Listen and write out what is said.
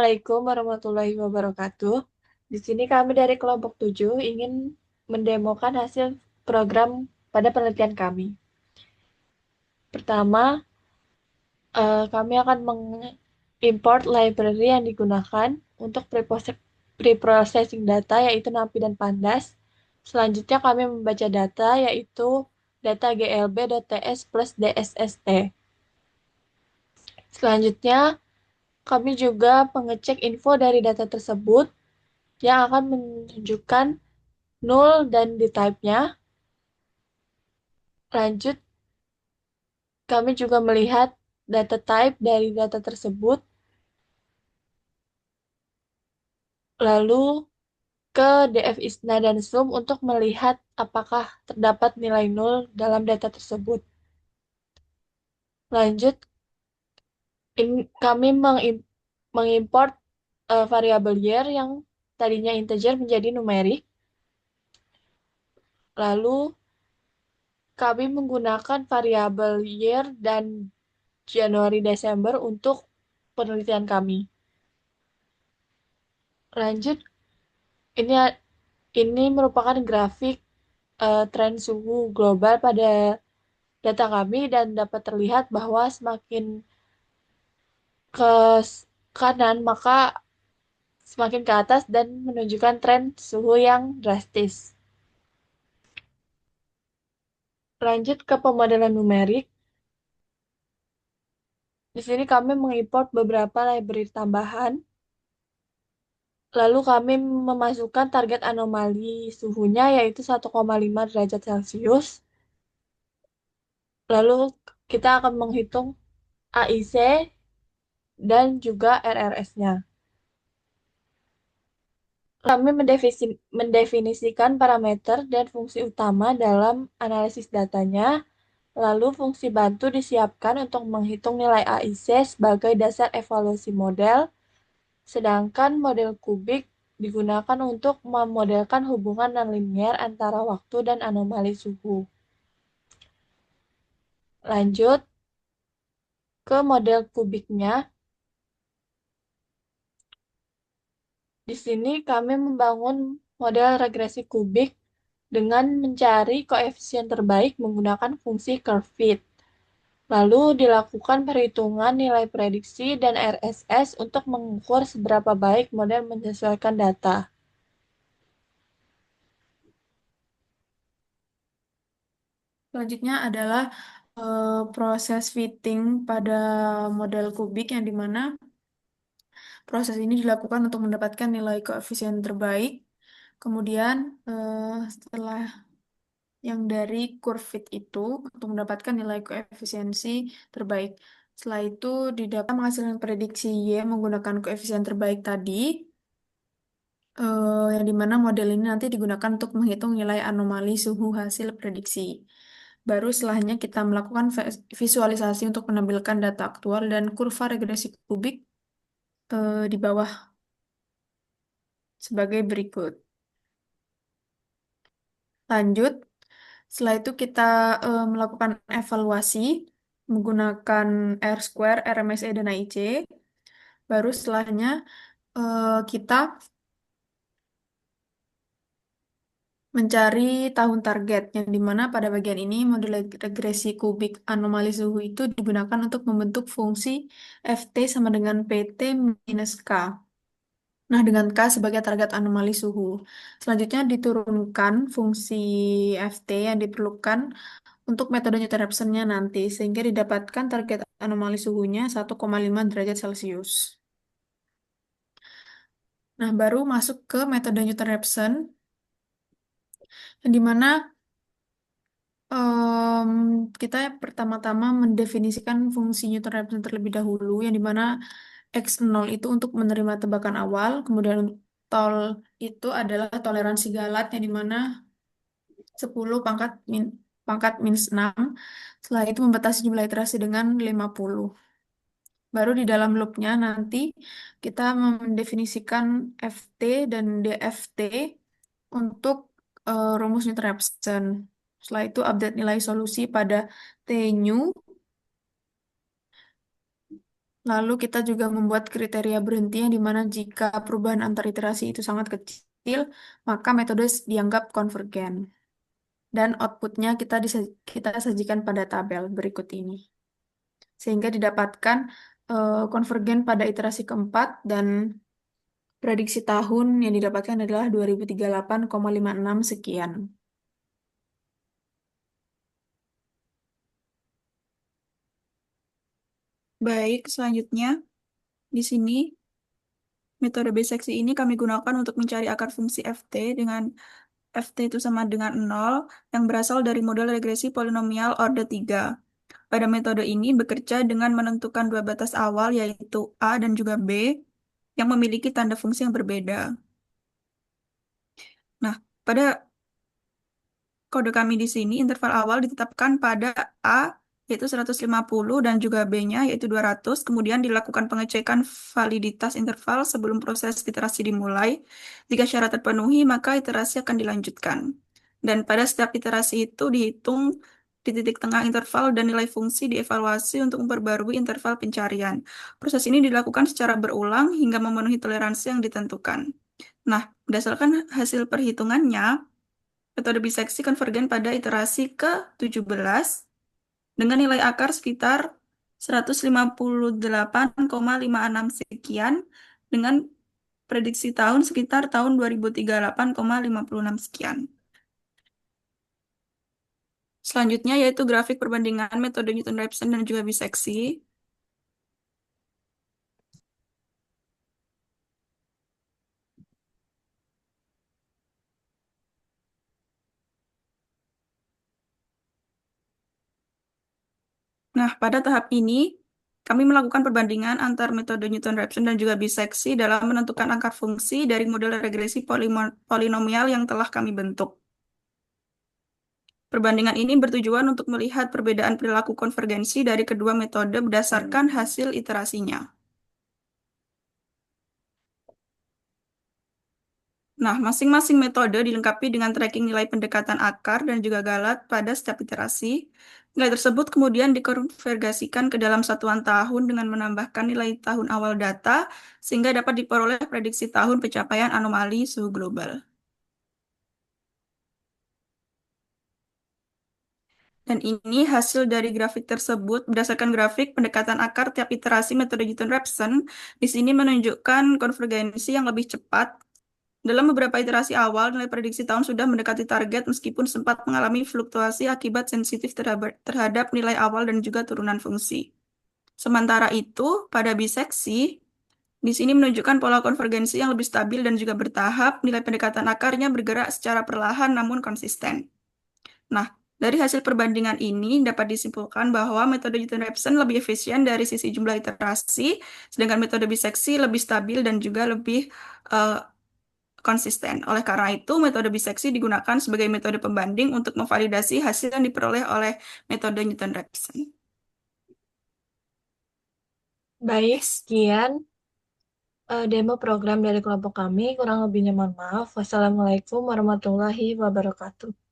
Assalamualaikum warahmatullahi wabarakatuh. Di sini kami dari kelompok 7 ingin mendemokan hasil program pada penelitian kami. Pertama, kami akan mengimport library yang digunakan untuk preprocessing data yaitu NumPy dan Pandas. Selanjutnya kami membaca data yaitu data glb.ts plus DSST. Selanjutnya, kami juga mengecek info dari data tersebut yang akan menunjukkan null dan di type-nya. Lanjut, kami juga melihat data type dari data tersebut, lalu ke df ISNA dan sum untuk melihat apakah terdapat nilai null dalam data tersebut. Lanjut, kami mengimport variabel year yang tadinya integer menjadi numerik. Lalu, kami menggunakan variabel year dan Januari Desember untuk penelitian kami. Lanjut, ini ini merupakan grafik tren suhu global pada data kami dan dapat terlihat bahwa semakin ke kanan maka semakin ke atas dan menunjukkan tren suhu yang drastis. Lanjut ke pemodelan numerik. Di sini kami mengimport beberapa library tambahan. Lalu kami memasukkan target anomali suhunya yaitu 1,5 derajat Celcius. Lalu kita akan menghitung AIC dan juga RRS-nya. Kami mendefinisikan parameter dan fungsi utama dalam analisis datanya, lalu fungsi bantu disiapkan untuk menghitung nilai AIC sebagai dasar evaluasi model, sedangkan model kubik digunakan untuk memodelkan hubungan nonlinear antara waktu dan anomali suhu. Lanjut ke model kubiknya. Di sini kami membangun model regresi kubik dengan mencari koefisien terbaik menggunakan fungsi curve fit. Lalu dilakukan perhitungan nilai prediksi dan RSS untuk mengukur seberapa baik model menyesuaikan data. Selanjutnya adalah proses fitting pada model kubik yang dimana proses ini dilakukan untuk mendapatkan nilai koefisien terbaik. Kemudian setelah yang dari curve fit itu untuk mendapatkan nilai koefisiensi terbaik. Setelah itu didapat menghasilkan prediksi Y menggunakan koefisien terbaik tadi, yang dimana model ini nanti digunakan untuk menghitung nilai anomali suhu hasil prediksi. Baru setelahnya kita melakukan visualisasi untuk menampilkan data aktual dan kurva regresi kubik di bawah sebagai berikut. Lanjut, setelah itu kita melakukan evaluasi menggunakan R square, RMSE, dan AIC. Baru setelahnya kita mencari tahun target, yang dimana pada bagian ini model regresi kubik anomali suhu itu digunakan untuk membentuk fungsi Ft sama dengan Pt minus K. Nah, dengan K sebagai target anomali suhu. Selanjutnya diturunkan fungsi Ft yang diperlukan untuk metode Newton-Raphson-nya nanti, sehingga didapatkan target anomali suhunya 1,5 derajat Celcius. Nah, baru masuk ke metode Newton-Raphson, yang dimana em, kita pertama-tama mendefinisikan fungsi Newton-Raphson terlebih dahulu, yang dimana X0 itu untuk menerima tebakan awal, kemudian tol itu adalah toleransi Galat, yang dimana 10 pangkat minus 6. Setelah itu membatasi jumlah iterasi dengan 50. Baru di dalam loopnya nanti kita mendefinisikan FT dan DFT untuk rumus Newton-Raphson. Setelah itu update nilai solusi pada T new Lalu kita juga membuat kriteria berhenti yang dimana jika perubahan antar iterasi itu sangat kecil, maka metode dianggap konvergen. Dan outputnya kita sajikan pada tabel berikut ini. Sehingga didapatkan konvergen pada iterasi keempat dan prediksi tahun yang didapatkan adalah 2038,56 sekian. Baik, selanjutnya di sini metode biseksi ini kami gunakan untuk mencari akar fungsi ft dengan ft itu sama dengan 0 yang berasal dari model regresi polinomial order 3. Pada metode ini bekerja dengan menentukan dua batas awal yaitu A dan juga B yang memiliki tanda fungsi yang berbeda. Nah, pada kode kami di sini interval awal ditetapkan pada A yaitu 150 dan juga B-nya yaitu 200. Kemudian dilakukan pengecekan validitas interval sebelum proses iterasi dimulai. Jika syarat terpenuhi, maka iterasi akan dilanjutkan. Dan pada setiap iterasi itu dihitung di titik tengah interval dan nilai fungsi dievaluasi untuk memperbarui interval pencarian. Proses ini dilakukan secara berulang hingga memenuhi toleransi yang ditentukan. Nah, berdasarkan hasil perhitungannya, metode biseksi konvergen pada iterasi ke-17 dengan nilai akar sekitar 158,56 sekian dengan prediksi tahun sekitar tahun 2038,56 sekian. Selanjutnya yaitu grafik perbandingan metode Newton-Raphson dan juga biseksi. Nah, pada tahap ini, kami melakukan perbandingan antar metode Newton-Raphson dan juga biseksi dalam menentukan akar fungsi dari model regresi polinomial yang telah kami bentuk. Perbandingan ini bertujuan untuk melihat perbedaan perilaku konvergensi dari kedua metode berdasarkan hasil iterasinya. Nah, masing-masing metode dilengkapi dengan tracking nilai pendekatan akar dan juga galat pada setiap iterasi. Nilai tersebut kemudian dikonvergasikan ke dalam satuan tahun dengan menambahkan nilai tahun awal data, sehingga dapat diperoleh prediksi tahun pencapaian anomali suhu global. Dan ini hasil dari grafik tersebut berdasarkan grafik pendekatan akar tiap iterasi metode Newton-Raphson. Di sini menunjukkan konvergensi yang lebih cepat. Dalam beberapa iterasi awal, nilai prediksi tahun sudah mendekati target meskipun sempat mengalami fluktuasi akibat sensitif terhadap nilai awal dan juga turunan fungsi. Sementara itu, pada biseksi, di sini menunjukkan pola konvergensi yang lebih stabil dan juga bertahap, nilai pendekatan akarnya bergerak secara perlahan namun konsisten. Nah, dari hasil perbandingan ini dapat disimpulkan bahwa metode Newton-Raphson lebih efisien dari sisi jumlah iterasi, sedangkan metode biseksi lebih stabil dan juga lebih eh, konsisten. Oleh karena itu, metode biseksi digunakan sebagai metode pembanding untuk memvalidasi hasil yang diperoleh oleh metode Newton-Raphson. Baik, sekian demo program dari kelompok kami. Kurang lebihnya mohon maaf. Wassalamualaikum warahmatullahi wabarakatuh.